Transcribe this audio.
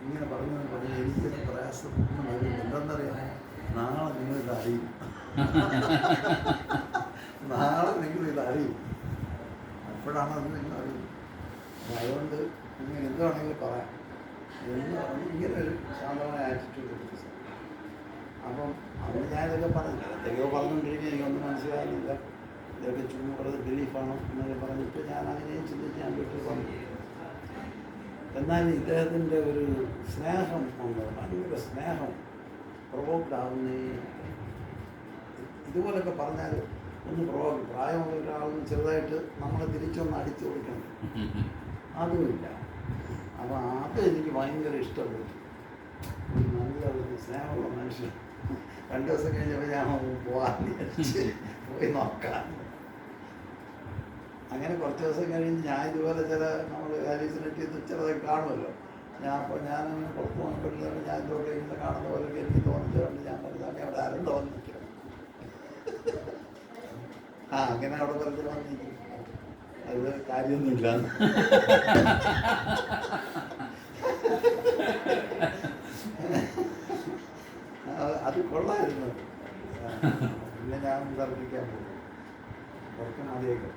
ഇങ്ങനെ പറഞ്ഞ് എനിക്കൊരു പ്രയാസം എന്തെന്നറിയാം, നാളെ നിങ്ങളിത് അറിയും. നാളെ നിങ്ങളിത് അറിയും. അപ്പോഴാണ് അത് നിങ്ങൾ അറിയും. അതുകൊണ്ട് നിങ്ങൾ എന്താണെങ്കിലും പറയാം എന്ന് പറഞ്ഞ് ഇങ്ങനെ ഒരു ശാന്തമായ ആറ്റിറ്റ്യൂഡ് എടുത്ത്. അപ്പം അന്ന് ഞാനിതൊക്കെ പറഞ്ഞു, എന്തൊക്കെയോ പറഞ്ഞുകൊണ്ടിരിക്കുക, എനിക്കൊന്നും മനസ്സിലാകുന്നില്ല, ഇതൊക്കെ ചുമ്മാ പറഞ്ഞത് ബിലീഫാണോ എന്നൊക്കെ പറഞ്ഞിട്ട് ഞാൻ അങ്ങനെയും ചിന്തിച്ച് ഞാൻ വീട്ടിൽ പറഞ്ഞു. എന്നാൽ ഇദ്ദേഹത്തിൻ്റെ ഒരു സ്നേഹം ഉണ്ട്, ഭയങ്കര സ്നേഹം പ്രൊവോക്ഡ് ആവുന്ന ഇതുപോലൊക്കെ പറഞ്ഞാൽ ഒന്ന് പ്രായമുള്ള ഒരാളൊന്ന് ചെറുതായിട്ട് നമ്മളെ തിരിച്ചൊന്ന് അടിച്ചു കൊടുക്കണം, അതുമില്ല. അപ്പം അത് എനിക്ക് ഭയങ്കര ഇഷ്ടപ്പെട്ടു. നല്ല ഒരു സ്നേഹമുള്ള മനുഷ്യൻ. 2 ദിവസം കഴിഞ്ഞപ്പോൾ ഞാൻ പോകാൻ പോയി നോക്കാം. അങ്ങനെ കുറച്ച് ദിവസം കഴിഞ്ഞ് ഞാൻ ഇതുപോലെ ചില നമ്മൾ ഹാലൂസിനേറ്റ് ചെയ്ത് ചിലതൊക്കെ കാണുമല്ലോ. ഞാനങ്ങനെ പുറത്ത് നോക്കിയിട്ടില്ല, ഞാൻ ഇതുപോലെ ഇങ്ങനെ കാണുന്ന പോലെയൊക്കെ എനിക്ക് തോന്നിച്ചുകൊണ്ട് ഞാൻ പറഞ്ഞാൽ അവിടെ ആരുണ്ടോ വന്ന് നിൽക്കണം. അങ്ങനെ അവിടെ പറഞ്ഞ് വന്നിരിക്കും. അത് കാര്യമൊന്നുമില്ല. അത് കൊള്ളായിരുന്നു. പിന്നെ ഞാൻ തർക്കിക്കാൻ പോകും. കുറച്ച് മതിയൊക്കെ